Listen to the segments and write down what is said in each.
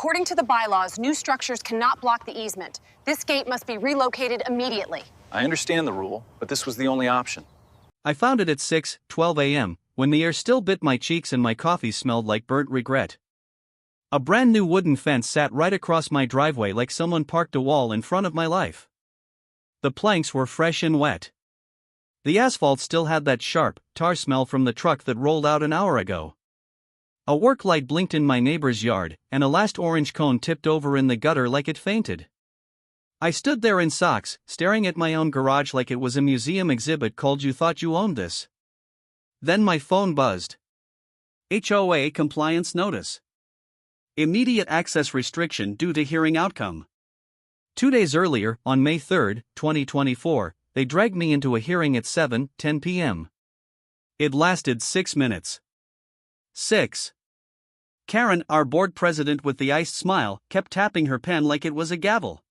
According to the bylaws, new structures cannot block the easement. This gate must be relocated immediately. I understand the rule, but this was the only option. I found it at 6:12 a.m., when the air still bit my cheeks and my coffee smelled like burnt regret. A brand new wooden fence sat right across my driveway like someone parked a wall in front of my life. The planks were fresh and wet. The asphalt still had that sharp, tar smell from the truck that rolled out an hour ago. A work light blinked in my neighbor's yard, and a last orange cone tipped over in the gutter like it fainted. I stood there in socks, staring at my own garage like it was a museum exhibit called "You Thought You Owned This." Then my phone buzzed. HOA compliance notice. Immediate access restriction due to hearing outcome. 2 days earlier, on May 3, 2024, they dragged me into a hearing at 7:10 p.m. It lasted 6 minutes. 6. Karen, our board president with the iced smile, kept tapping her pen like it was a gavel.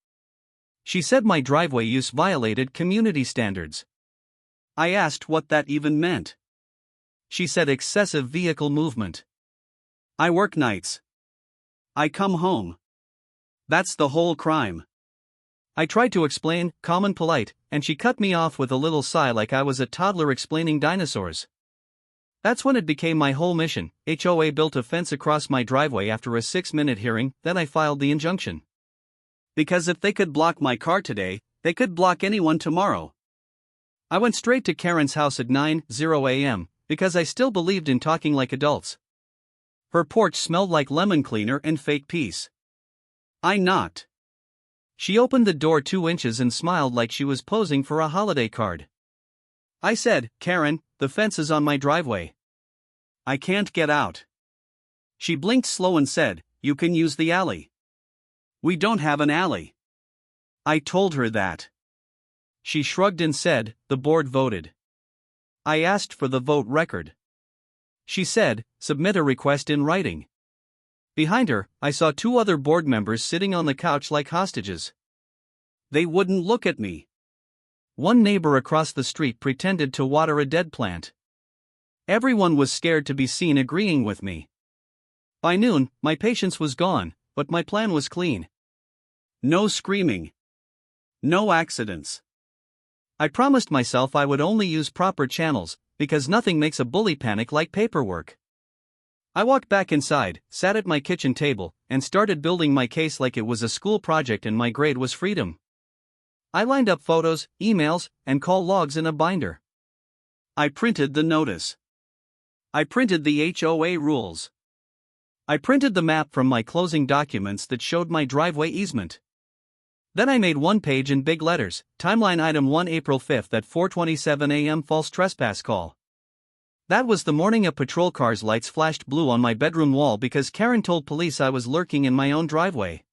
She said my driveway use violated community standards. I asked what that even meant. She said excessive vehicle movement. I work nights. I come home. That's the whole crime. I tried to explain, calm and polite, and she cut me off with a little sigh like I was a toddler explaining dinosaurs. That's when it became my whole mission. HOA built a fence across my driveway after a 6-minute hearing, then I filed the injunction. Because if they could block my car today, they could block anyone tomorrow. I went straight to Karen's house at 9:00 a.m., because I still believed in talking like adults. Her porch smelled like lemon cleaner and fake peace. I knocked. She opened the door 2 inches and smiled like she was posing for a holiday card. I said, "Karen, the fence is on my driveway. I can't get out." She blinked slow and said, "You can use the alley." "We don't have an alley." I told her that. She shrugged and said, "The board voted." I asked for the vote record. She said, "Submit a request in writing." Behind her, I saw 2 other board members sitting on the couch like hostages. They wouldn't look at me. One neighbor across the street pretended to water a dead plant. Everyone was scared to be seen agreeing with me. By noon, my patience was gone, but my plan was clean. No screaming. No accidents. I promised myself I would only use proper channels, because nothing makes a bully panic like paperwork. I walked back inside, sat at my kitchen table, and started building my case like it was a school project and my grade was freedom. I lined up photos, emails, and call logs in a binder. I printed the notice. I printed the HOA rules. I printed the map from my closing documents that showed my driveway easement. Then I made one page in big letters, timeline item 1 April 5 at 4:27 a.m. false trespass call. That was the morning a patrol car's lights flashed blue on my bedroom wall because Karen told police I was lurking in my own driveway.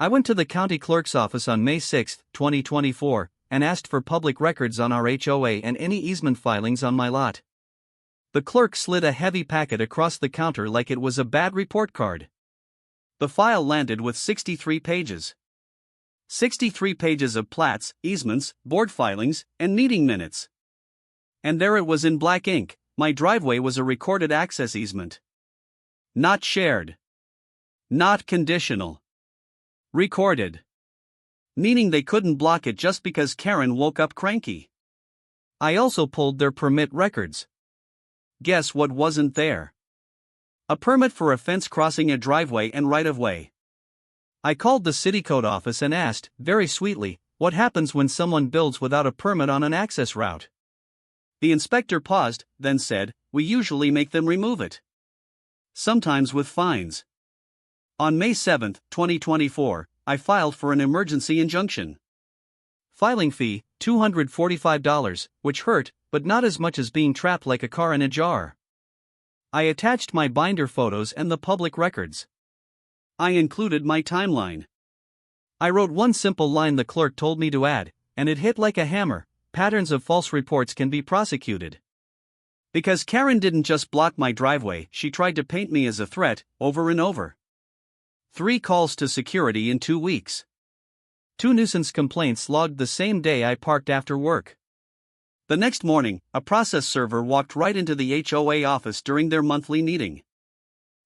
I went to the county clerk's office on May 6, 2024, and asked for public records on our HOA and any easement filings on my lot. The clerk slid a heavy packet across the counter like it was a bad report card. The file landed with 63 pages. 63 pages of plats, easements, board filings, and meeting minutes. And there it was in black ink: my driveway was a recorded access easement. Not shared. Not conditional. Recorded. Meaning they couldn't block it just because Karen woke up cranky. I also pulled their permit records. Guess what wasn't there? A permit for a fence crossing a driveway and right-of-way. I called the city code office and asked, very sweetly, what happens when someone builds without a permit on an access route? The inspector paused, then said, "We usually make them remove it. Sometimes with fines." On May 7, 2024, I filed for an emergency injunction. Filing fee, $245, which hurt, but not as much as being trapped like a car in a jar. I attached my binder photos and the public records. I included my timeline. I wrote one simple line the clerk told me to add, and it hit like a hammer: patterns of false reports can be prosecuted. Because Karen didn't just block my driveway, she tried to paint me as a threat, over and over. 3 calls to security in 2 weeks. 2 nuisance complaints logged the same day I parked after work. The next morning, a process server walked right into the HOA office during their monthly meeting.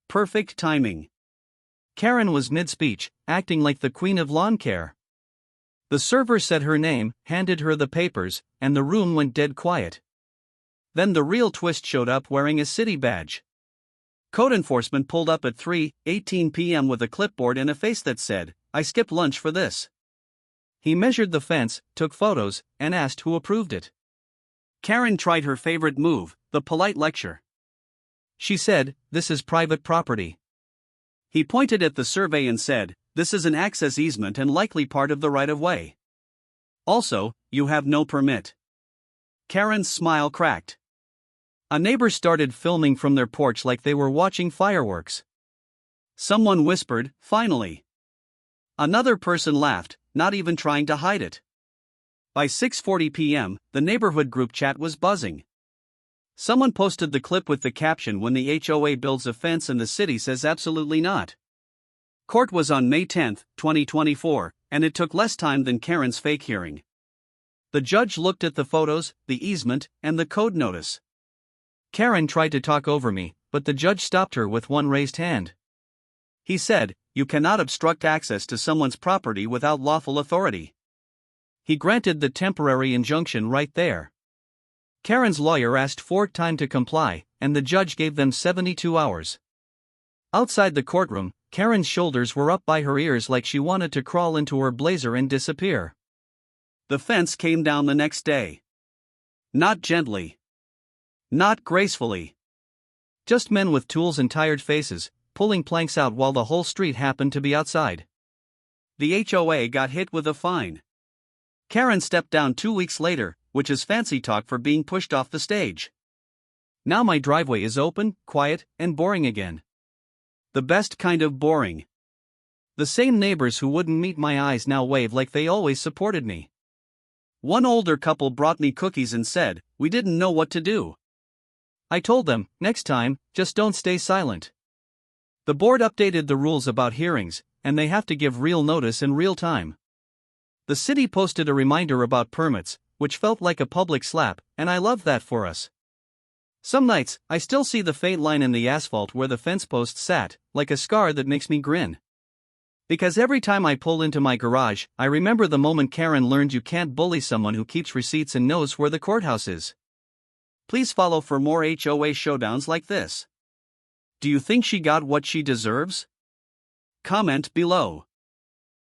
Perfect timing. Karen was mid-speech, acting like the queen of lawn care. The server said her name, handed her the papers, and the room went dead quiet. Then the real twist showed up wearing a city badge. Code enforcement pulled up at 3:18 p.m. with a clipboard and a face that said, "I skipped lunch for this." He measured the fence, took photos, and asked who approved it. Karen tried her favorite move, the polite lecture. She said, "This is private property." He pointed at the survey and said, "This is an access easement and likely part of the right-of-way. Also, you have no permit." Karen's smile cracked. A neighbor started filming from their porch like they were watching fireworks. Someone whispered, "Finally." Another person laughed, not even trying to hide it. By 6:40 p.m., the neighborhood group chat was buzzing. Someone posted the clip with the caption, "When the HOA builds a fence and the city says absolutely not." Court was on May 10, 2024, and it took less time than Karen's fake hearing. The judge looked at the photos, the easement, and the code notice. Karen tried to talk over me, but the judge stopped her with one raised hand. He said, "You cannot obstruct access to someone's property without lawful authority." He granted the temporary injunction right there. Karen's lawyer asked for time to comply, and the judge gave them 72 hours. Outside the courtroom, Karen's shoulders were up by her ears like she wanted to crawl into her blazer and disappear. The fence came down the next day. Not gently. Not gracefully. Just men with tools and tired faces, pulling planks out while the whole street happened to be outside. The HOA got hit with a fine. Karen stepped down 2 weeks later, which is fancy talk for being pushed off the stage. Now my driveway is open, quiet, and boring again. The best kind of boring. The same neighbors who wouldn't meet my eyes now wave like they always supported me. One older couple brought me cookies and said, "We didn't know what to do." I told them, "Next time, just don't stay silent." The board updated the rules about hearings, and they have to give real notice in real time. The city posted a reminder about permits, which felt like a public slap, and I love that for us. Some nights, I still see the faint line in the asphalt where the fence post sat, like a scar that makes me grin. Because every time I pull into my garage, I remember the moment Karen learned you can't bully someone who keeps receipts and knows where the courthouse is. Please follow for more HOA showdowns like this. Do you think she got what she deserves? Comment below.